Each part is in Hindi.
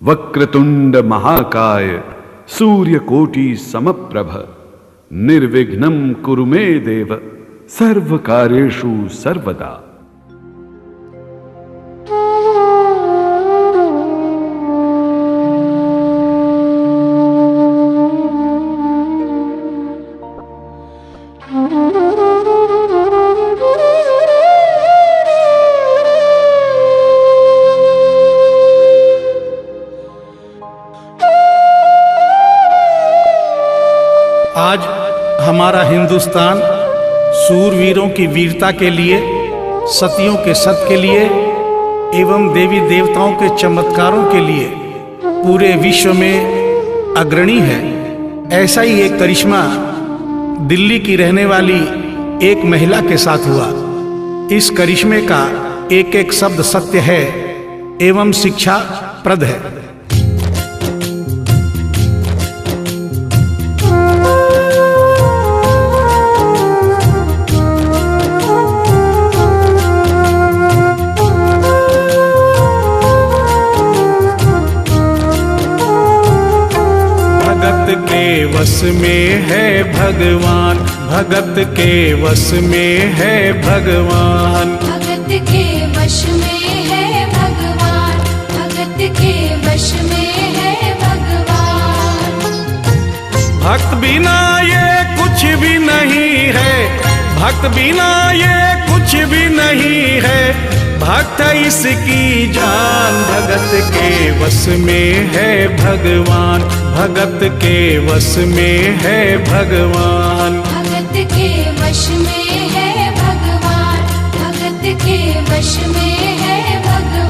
वक्रतुंड महाकाय सूर्यकोटि समप्रभ निर्विघ्नं कुरु मे देव सर्वकार्येषु सर्वदा। आज हमारा हिंदुस्तान सूरवीरों की वीरता के लिए, सतियों के सत के लिए एवं देवी देवताओं के चमत्कारों के लिए पूरे विश्व में अग्रणी है। ऐसा ही एक करिश्मा दिल्ली की रहने वाली एक महिला के साथ हुआ। इस करिश्मे का एक एक शब्द सत्य है एवं शिक्षा प्रद है। भगत के वश में है भगवान, भगत के वश में है भगवान, भगत के वश में है भगवान, भगत के वश में है भगवान। भक्त बिना ये कुछ भी नहीं है, भक्त बिना ये कुछ भी नहीं है, भक्त इसकी जान। भगत के वश में है भगवान, भगत के वश में है भगवान, भगत के वश में है भगवान, भगत के वश में है भगवान।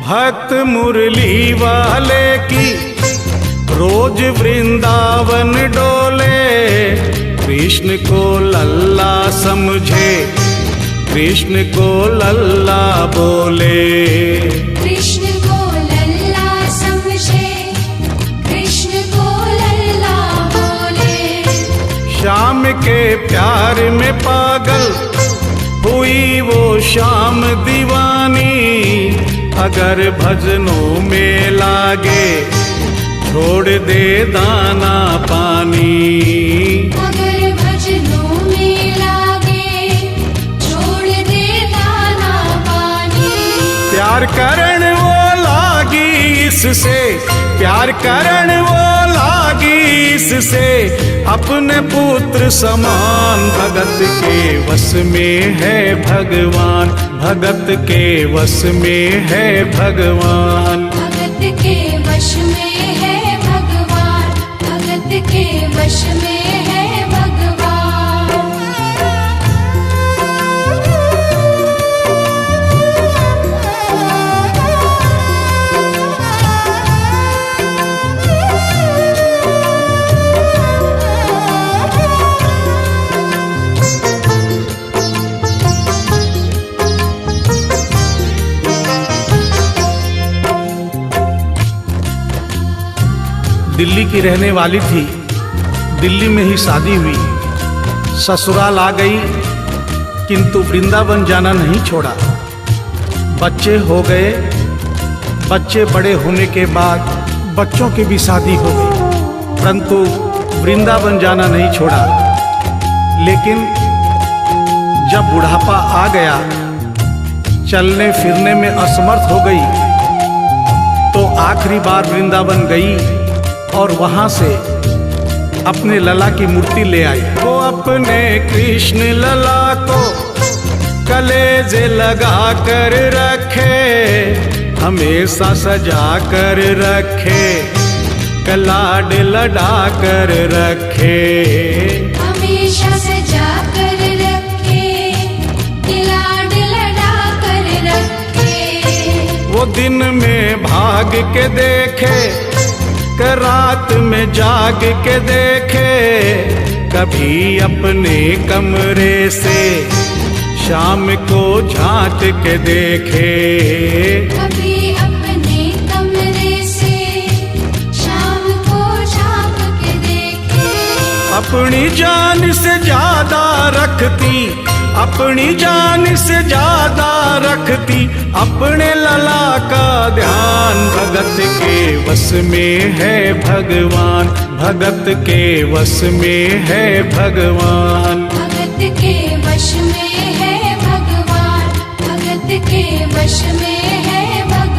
भक्त मुरली वाले की रोज वृंदावन डोले, कृष्ण को लल्ला समझे, कृष्ण को लल्ला बोले, कृष्ण को लल्ला समझे, कृष्ण को लल्ला बोले। श्याम के प्यार में पागल हुई वो श्याम दीवानी, अगर भजनों में लागे छोड़ दे दाना पानी, अगर भजनों में लागे छोड़ दे दाना पानी। प्यार करण वो लागी इससे, प्यार करण वो लागी इससे, अपने पुत्र समान। भगत के वश में है भगवान, भगत के वश में है भगवान, भगत के वश में है भगवान, भगत के वश में है भगवान। दिल्ली की रहने वाली थी, दिल्ली में ही शादी हुई, ससुराल आ गई किंतु वृंदावन जाना नहीं छोड़ा। बच्चे हो गए, बच्चे बड़े होने के बाद बच्चों की भी शादी हो गई, परंतु वृंदावन जाना नहीं छोड़ा। लेकिन जब बुढ़ापा आ गया, चलने फिरने में असमर्थ हो गई, तो आखिरी बार वृंदावन गई और वहां से अपने लला की मूर्ति ले आई। वो अपने कृष्ण लला को कलेजे लगा कर रखे, हमेशा सजा कर रखे, कलाड लड़ा कर रखे, हमेशा सजा कर रखे, लाड लड़ा कर रखे। वो दिन में भाग के देखे कि रात में जाग के देखे, कभी अपने कमरे से शाम को झांक के देखे। कभी अपने कमरे से शाम को झांक के देखे। अपनी जान से ज्यादा रखती, अपनी जान से ज्यादा रखती अपने लला का ध्यान। भगत के वश में है भगवान, भगत के वश में है भगवान। भगत के वश में है भगवान, भगत के वश में है भगवान।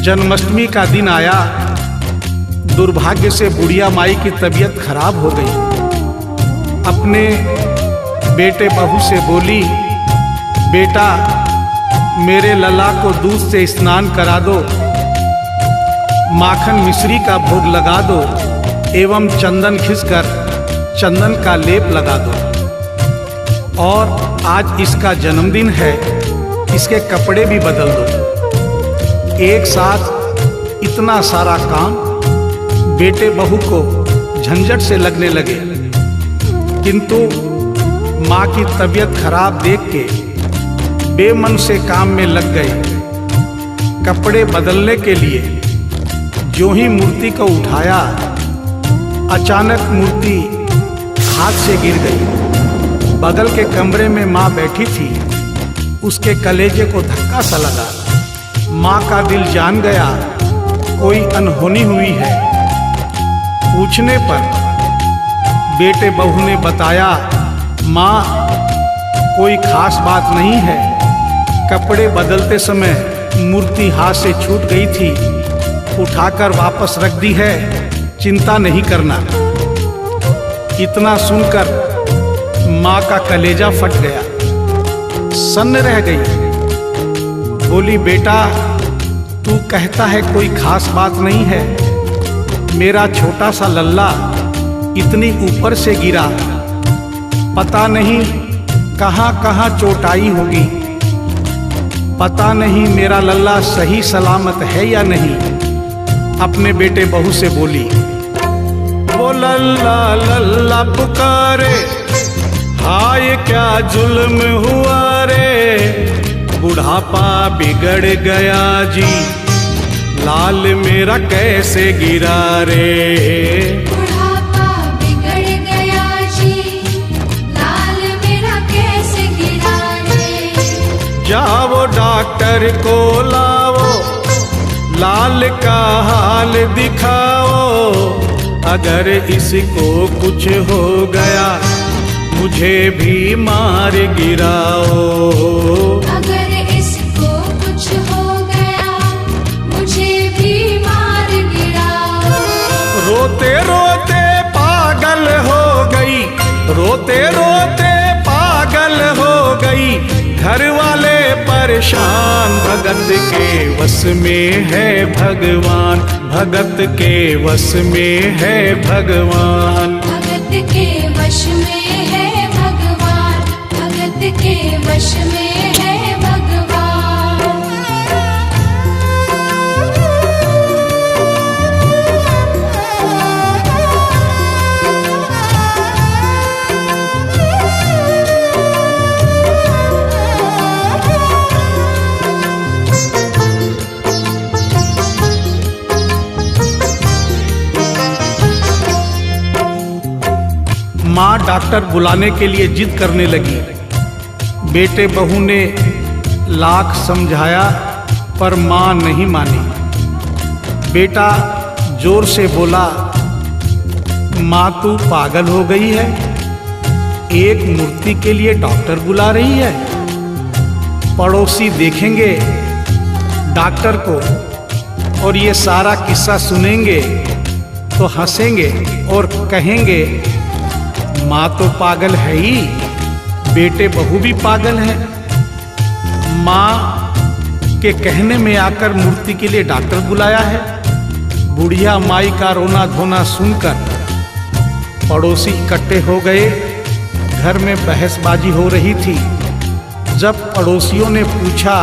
जन्माष्टमी का दिन आया, दुर्भाग्य से बुढ़िया माई की तबीयत खराब हो गई। अपने बेटे बहू से बोली, बेटा मेरे लला को दूध से स्नान करा दो, माखन मिश्री का भोग लगा दो एवं चंदन खिसकर चंदन का लेप लगा दो। और आज इसका जन्मदिन है, इसके कपड़े भी बदल दो। एक साथ इतना सारा काम बेटे बहू को झंझट से लगने लगे, किंतु माँ की तबीयत खराब देख के बेमन से काम में लग गए। कपड़े बदलने के लिए जो ही मूर्ति को उठाया, अचानक मूर्ति हाथ से गिर गई। बगल के कमरे में माँ बैठी थी, उसके कलेजे को धक्का सा लगा। माँ का दिल जान गया कोई अनहोनी हुई है। पूछने पर बेटे बहू ने बताया, माँ कोई खास बात नहीं है, कपड़े बदलते समय मूर्ति हाथ से छूट गई थी, उठाकर वापस रख दी है, चिंता नहीं करना। इतना सुनकर माँ का कलेजा फट गया, सन्न रह गई। बोली, बेटा तू कहता है कोई खास बात नहीं है, मेरा छोटा सा लल्ला इतनी ऊपर से गिरा, पता नहीं कहाँ कहाँ चोट आई होगी, पता नहीं मेरा लल्ला सही सलामत है या नहीं। अपने बेटे बहू से बोली, वो लल्ला लल्ला पुकारे, हाय क्या जुल्म हुआ रे, बुढ़ापा बिगड़ गया जी, लाल मेरा कैसे गिरा रे। बुढ़ापा बिगड़ गया जी, लाल मेरा कैसे गिरा रे। जाओ डॉक्टर को लाओ, लाल का हाल दिखाओ, अगर इसको कुछ हो गया मुझे भी मार गिराओ। अगर इसको कुछ हो गया मुझे भी मार गिराओ। रोते रोते पागल हो गई, रोते रोते पागल हो गई, घर वाले परेशान। भगत के वश में है भगवान, भगत के वश में है भगवान। भगत के वश में है भगवान, भगत के वश में है भगवान। माँ डॉक्टर बुलाने के लिए जिद करने लगी। बेटे बहू ने लाख समझाया पर माँ नहीं मानी। बेटा जोर से बोला, माँ तू पागल हो गई है, एक मूर्ति के लिए डॉक्टर बुला रही है। पड़ोसी देखेंगे डॉक्टर को और ये सारा किस्सा सुनेंगे तो हंसेंगे और कहेंगे माँ तो पागल है ही, बेटे बहू भी पागल हैं। माँ के कहने में आकर मूर्ति के लिए डॉक्टर बुलाया है। बुढ़िया माई का रोना धोना सुनकर पड़ोसी इकट्ठे हो गए। घर में बहसबाजी हो रही थी। जब पड़ोसियों ने पूछा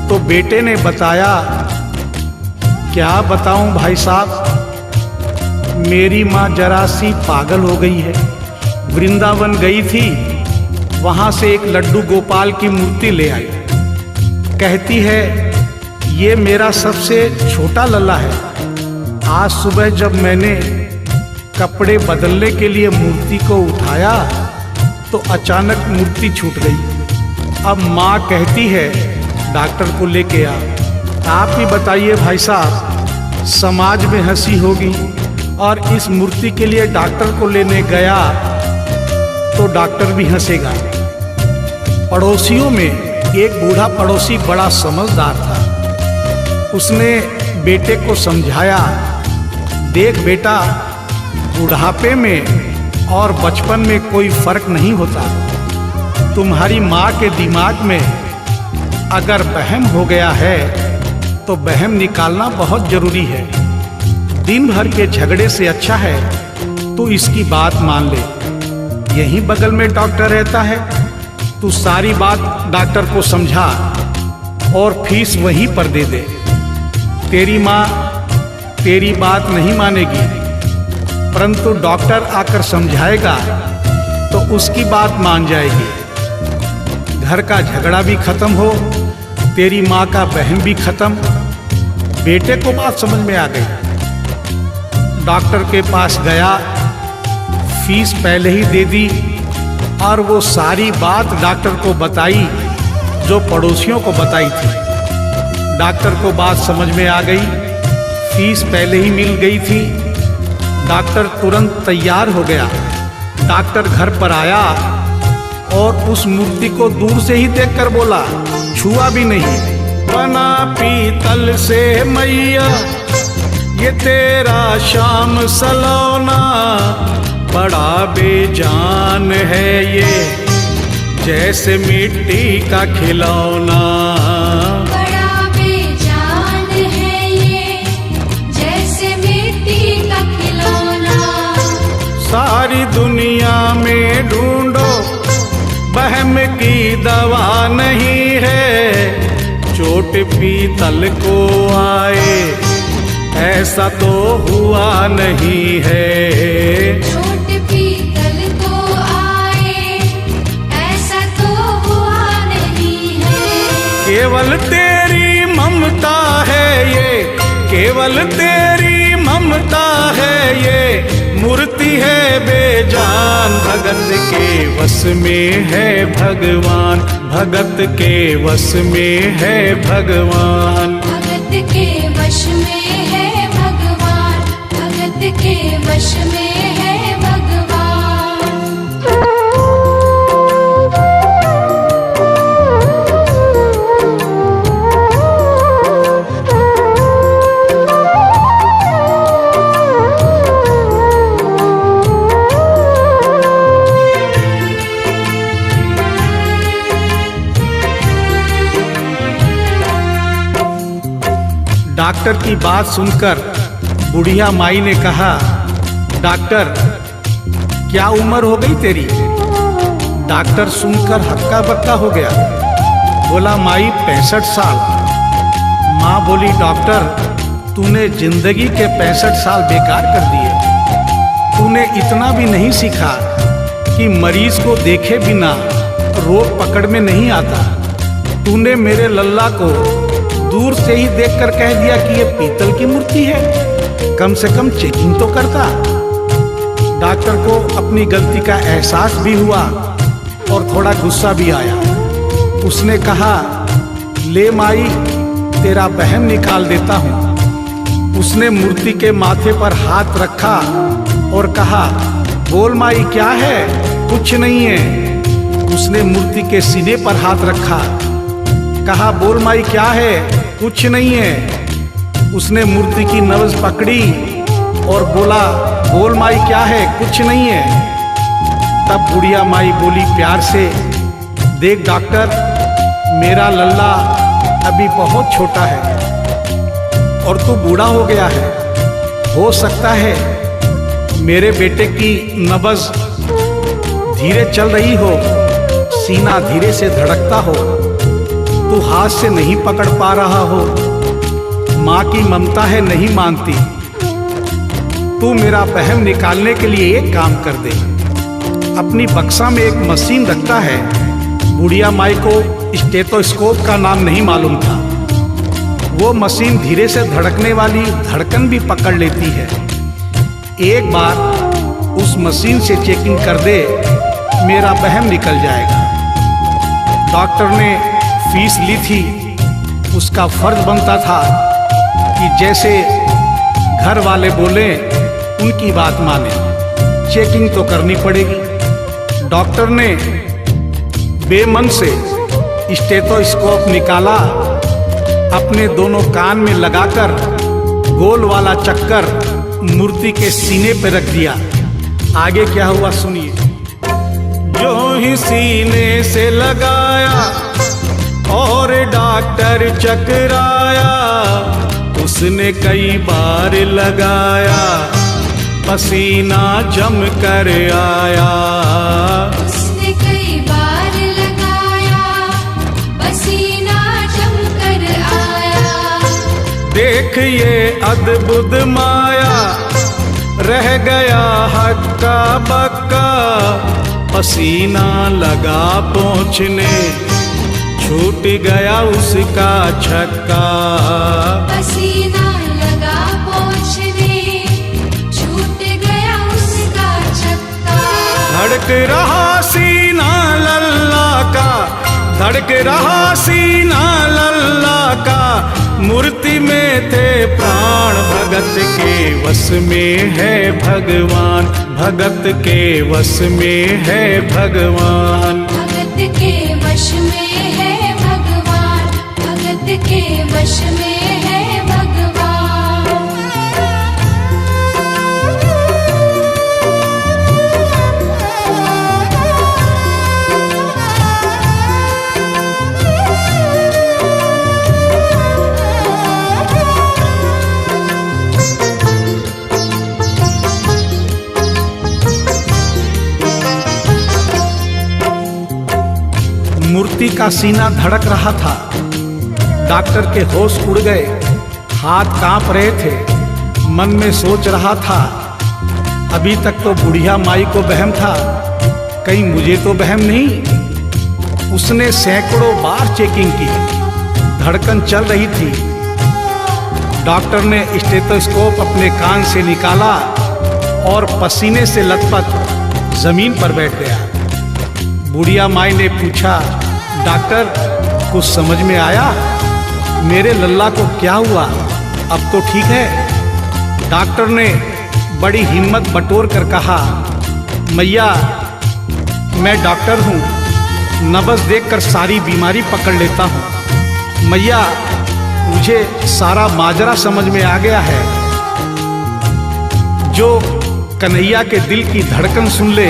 तो बेटे ने बताया, क्या बताऊं भाई साहब, मेरी माँ जरा सी पागल हो गई है। वृंदावन गई थी, वहां से एक लड्डू गोपाल की मूर्ति ले आई। कहती है ये मेरा सबसे छोटा लल्ला है। आज सुबह जब मैंने कपड़े बदलने के लिए मूर्ति को उठाया तो अचानक मूर्ति छूट गई। अब माँ कहती है डॉक्टर को लेके आ। आप ही बताइए भाई साहब, समाज में हंसी होगी और इस मूर्ति के लिए डॉक्टर को लेने गया तो डॉक्टर भी हंसेगा। पड़ोसियों में एक बूढ़ा पड़ोसी बड़ा समझदार था। उसने बेटे को समझाया, देख बेटा, बुढ़ापे में और बचपन में कोई फर्क नहीं होता। तुम्हारी माँ के दिमाग में अगर वहम हो गया है तो वहम निकालना बहुत जरूरी है। दिन भर के झगड़े से अच्छा है तू इसकी बात मान ले। यहीं बगल में डॉक्टर रहता है, तू सारी बात डॉक्टर को समझा और फीस वहीं पर दे दे। तेरी माँ तेरी बात नहीं मानेगी, परंतु डॉक्टर आकर समझाएगा तो उसकी बात मान जाएगी। घर का झगड़ा भी खत्म हो, तेरी माँ का बहन भी खत्म। बेटे को बात समझ में आ गई। डॉक्टर के पास गया, फीस पहले ही दे दी और वो सारी बात डॉक्टर को बताई जो पड़ोसियों को बताई थी। डॉक्टर को बात समझ में आ गई, फीस पहले ही मिल गई थी। डॉक्टर तुरंत तैयार हो गया। डॉक्टर घर पर आया और उस मूर्ति को दूर से ही देखकर बोला, छुआ भी नहीं। बना पीतल से मैया ये तेरा शाम सलोना, बड़ा बेजान है ये जैसे मिट्टी का खिलौना। बड़ा बेजान है ये जैसे मिट्टी का खिलौना। सारी दुनिया में ढूंढो वहम की दवा नहीं है, चोट पीतल को आए ऐसा तो हुआ नहीं है। चोट पीतल को आए ऐसा तो हुआ नहीं है। केवल तेरी ममता है ये, केवल तेरी ममता है ये, मूर्ति है बेजान। भगत के वश में है भगवान, भगत के वश में है भगवान। भगत के वश में है भगवान, भगत के वश में है भगवान। डॉक्टर की बात सुनकर बुढ़िया माई ने कहा, डॉक्टर क्या उम्र हो गई तेरी? डॉक्टर सुनकर हक्का बक्का हो गया। बोला माई 65 साल। माँ बोली डॉक्टर तूने जिंदगी के 65 साल बेकार कर दिए। तूने इतना भी नहीं सीखा कि मरीज को देखे बिना रोग पकड़ में नहीं आता। तूने मेरे लल्ला को दूर से ही देखकर कह दिया कि ये पीतल की मूर्ति है, कम से कम चेकिंग तो करता। डॉक्टर को अपनी गलती का एहसास भी हुआ और थोड़ा गुस्सा भी आया। उसने कहा ले माई तेरा बहम निकाल देता हूँ। उसने मूर्ति के माथे पर हाथ रखा और कहा बोल माई क्या है? कुछ नहीं है। उसने मूर्ति के सीने पर हाथ रखा, कहा बोल माई क्या है? कुछ नहीं है। उसने मूर्ति की नब्ज पकड़ी और बोला बोल माई क्या है? कुछ नहीं है। तब बुढ़िया माई बोली प्यार से, देख डॉक्टर, मेरा लल्ला अभी बहुत छोटा है और तू बूढ़ा हो गया है। हो सकता है मेरे बेटे की नब्ज धीरे चल रही हो, सीना धीरे से धड़कता हो, तू हाथ से नहीं पकड़ पा रहा हो, माँ की ममता है नहीं मानती। तू मेरा वहम निकालने के लिए एक काम कर दे। अपनी बक्सा में एक मशीन रखता है। बुढ़िया माई को स्टेथोस्कोप का नाम नहीं मालूम था। वो मशीन धीरे से धड़कने वाली धड़कन भी पकड़ लेती है। एक बार उस मशीन से चेकिंग कर दे, मेरा वहम निकल जाएगा। डॉक्टर ने फीस ली थी, उसका फर्ज बनता था कि जैसे घर वाले बोले उनकी बात माने। चेकिंग तो करनी पड़ेगी। डॉक्टर ने बेमन से स्टेथोस्कोप निकाला, अपने दोनों कान में लगाकर गोल वाला चक्कर मूर्ति के सीने पर रख दिया। आगे क्या हुआ सुनिए। जो ही सीने से लगाया और डॉक्टर चकराया, उसने कई बार लगाया, पसीना जम कर आया। उसने कई बार लगाया, पसीना जम कर आया। देख ये अद्भुत माया, रह गया हक्का बक्का, पसीना लगा पहुँचने, छूट गया उसका छक्का। पसीना लगा पहुँचने, छूट गया उसका छक्का। धड़क रहा सीना लल्ला का, धड़क रहा सीना लल्ला का, मूर्ति में थे प्राण, भगत के वश में है भगवान, भगत के वश में है भगवान। भगत के वश में है भगवान, भगत के वश में है भगवान। मूर्ति का सीना धड़क रहा था। डॉक्टर के होश उड़ गए, हाथ कांप रहे थे। मन में सोच रहा था, अभी तक तो बुढ़िया माई को वहम था, कहीं मुझे तो वहम नहीं। उसने सैकड़ों बार चेकिंग की, धड़कन चल रही थी। डॉक्टर ने स्टेथोस्कोप अपने कान से निकाला और पसीने से लथपथ जमीन पर बैठ गया। बुढ़िया माई ने पूछा, डॉक्टर कुछ समझ में आया? मेरे लल्ला को क्या हुआ? अब तो ठीक है। डॉक्टर ने बड़ी हिम्मत बटोर कर कहा, मैया मैं डॉक्टर हूँ, नब्ज देखकर सारी बीमारी पकड़ लेता हूँ। मैया मुझे सारा माजरा समझ में आ गया है। जो कन्हैया के दिल की धड़कन सुन ले,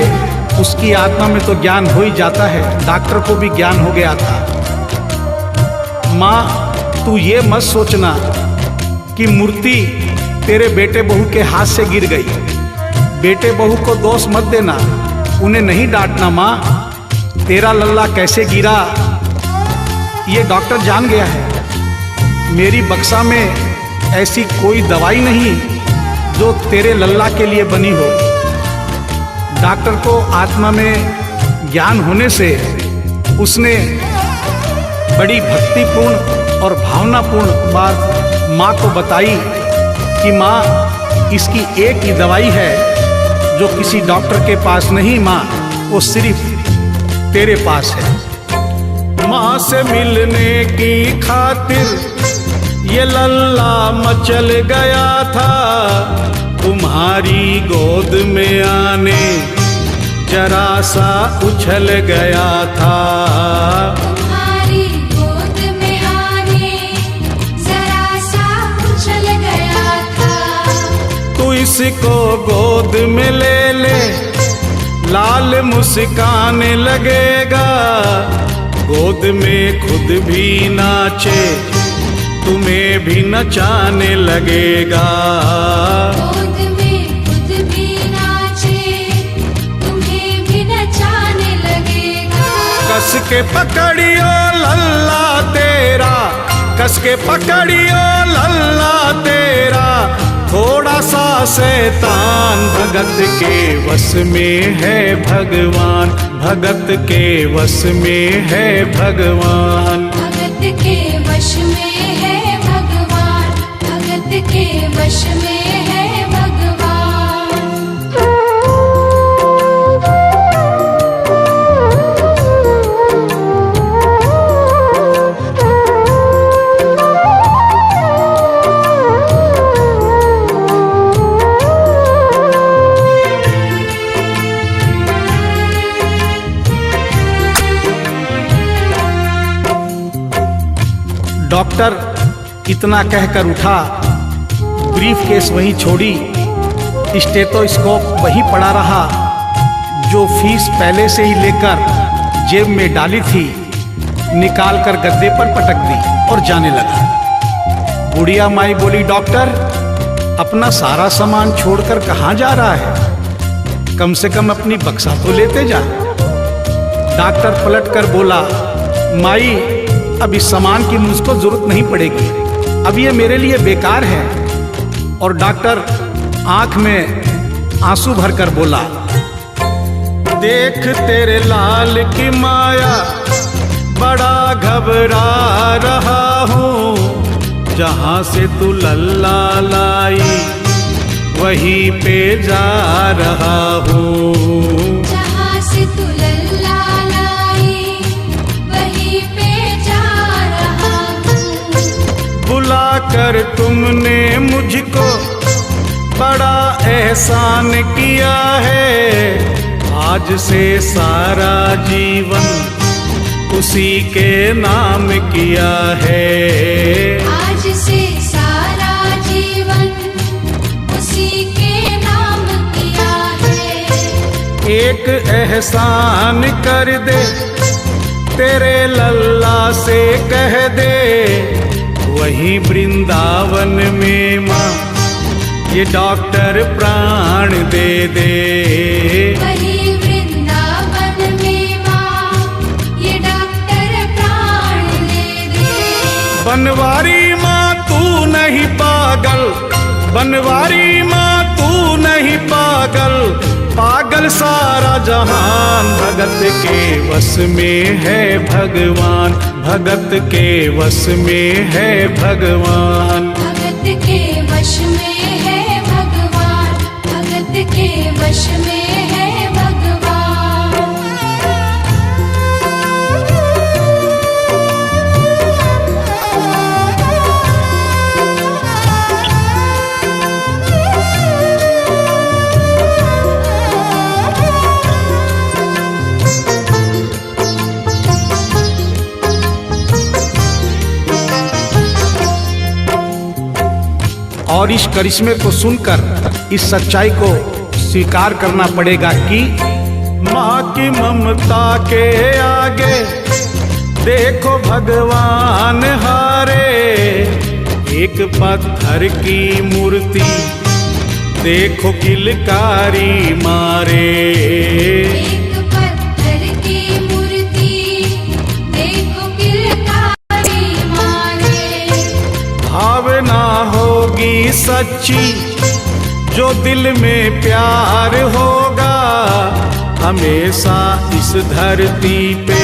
उसकी आत्मा में तो ज्ञान हो ही जाता है। डॉक्टर को भी ज्ञान हो गया था। माँ तू ये मत सोचना कि मूर्ति तेरे बेटे बहू के हाथ से गिर गई। बेटे बहू को दोष मत देना, उन्हें नहीं डांटना। माँ तेरा लल्ला कैसे गिरा ये डॉक्टर जान गया है। मेरी बक्सा में ऐसी कोई दवाई नहीं जो तेरे लल्ला के लिए बनी हो। डॉक्टर को आत्मा में ज्ञान होने से उसने बड़ी भक्तिपूर्ण और भावनापूर्ण बात माँ को बताई कि माँ इसकी एक ही दवाई है जो किसी डॉक्टर के पास नहीं, माँ वो सिर्फ तेरे पास है। माँ से मिलने की खातिर ये लल्ला मचल गया था, तुम्हारी गोद में आने जरा सा उछल गया था। तुम्हारी गोद में आने जरा सा उछल गया था। तू इसको गोद में ले ले, लाल मुस्कान लगेगा, गोद में खुद भी नाचे, तुम्हें भी नचाने लगेगा। गोद में खुद भी नाचे, तुम्हें भी नचाने लगेगा। कस के पकड़ियो लल्ला तेरा, कस के पकड़ियो लल्ला तेरा, थोड़ा सा शैतान भगत के वश में है भगवान, भगत के वश में है भगवान। भगत के वश में है भगवान, भगत के वश में है भगवान। डॉक्टर इतना कहकर उठा, ब्रीफ केस वहीं छोड़ी, स्टेथोस्कोप वहीं पड़ा रहा जो फीस पहले से ही लेकर जेब में डाली थी, निकाल कर गद्दे पर पटक दी और जाने लगा। बुढ़िया माई बोली, डॉक्टर अपना सारा सामान छोड़कर कहाँ जा रहा है, कम से कम अपनी बक्सा तो लेते जा। डॉक्टर पलट कर बोला, माई अब इस सामान की मुझको जरूरत नहीं पड़ेगी, अब ये मेरे लिए बेकार है। और डॉक्टर आंख में आंसू भरकर बोला, देख तेरे लाल की माया, बड़ा घबरा रहा हूँ, जहाँ से तू लल्ला लाई वहीं पे जा रहा हूँ। जहाँ से तू लल्ला लाई वहीं पे जा रहा हूँ। बुला कर तुमने मुझको बड़ा एहसान किया है, आज से सारा जीवन उसी के नाम किया है। आज से सारा जीवन उसी के नाम किया है। एक एहसान कर दे, तेरे लल्ला से कह दे, वहीं वृंदावन में माँ ये डॉक्टर प्राण दे दे। वहीं वृंदावन में माँ ये डॉक्टर प्राण दे दे। बनवारी माँ तू नहीं पागल, बनवारी माँ तू नहीं पागल, पागल सारा जहान, भगत के वश में है भगवान, भगत के वश में है भगवान। भगत के वश में है भगवान, भगत के वश में है भगवान। और इस करिश्मे को सुनकर इस सच्चाई को स्वीकार करना पड़ेगा कि माँ की ममता के आगे देखो भगवान हारे। एक पत्थर की मूर्ति देखो किलकारी मारे। एक पत्थर की मूर्ति देखो किलकारी मारे। भावना होगी सच्ची जो दिल में प्यार होगा, हमेशा इस धरती पे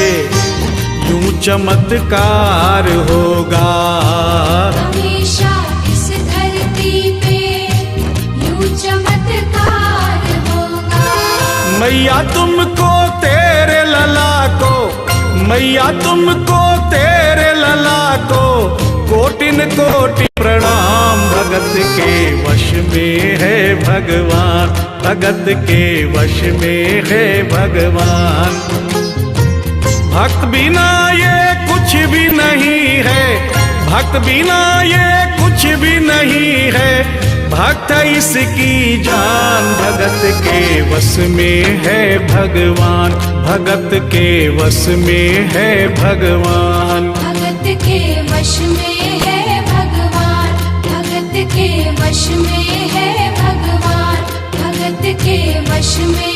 यूं चमत्कार होगा। हमेशा इस धरती पे यूं चमत्कार होगा। मैया तुमको तेरे लला को, मैया तुमको तेरे लला को कोटिन कोटि प्रणाम। भगत के वश में है भगवान, भगत के वश में है भगवान। भक्त बिना ये कुछ भी नहीं है, भक्त बिना ये कुछ भी नहीं है। भक्त इसकी जान, भगत के वश में है भगवान, भगत के वश में है भगवान। भगत के वश में है भगवान, भगत के वश में है भगवान, भगत के वश में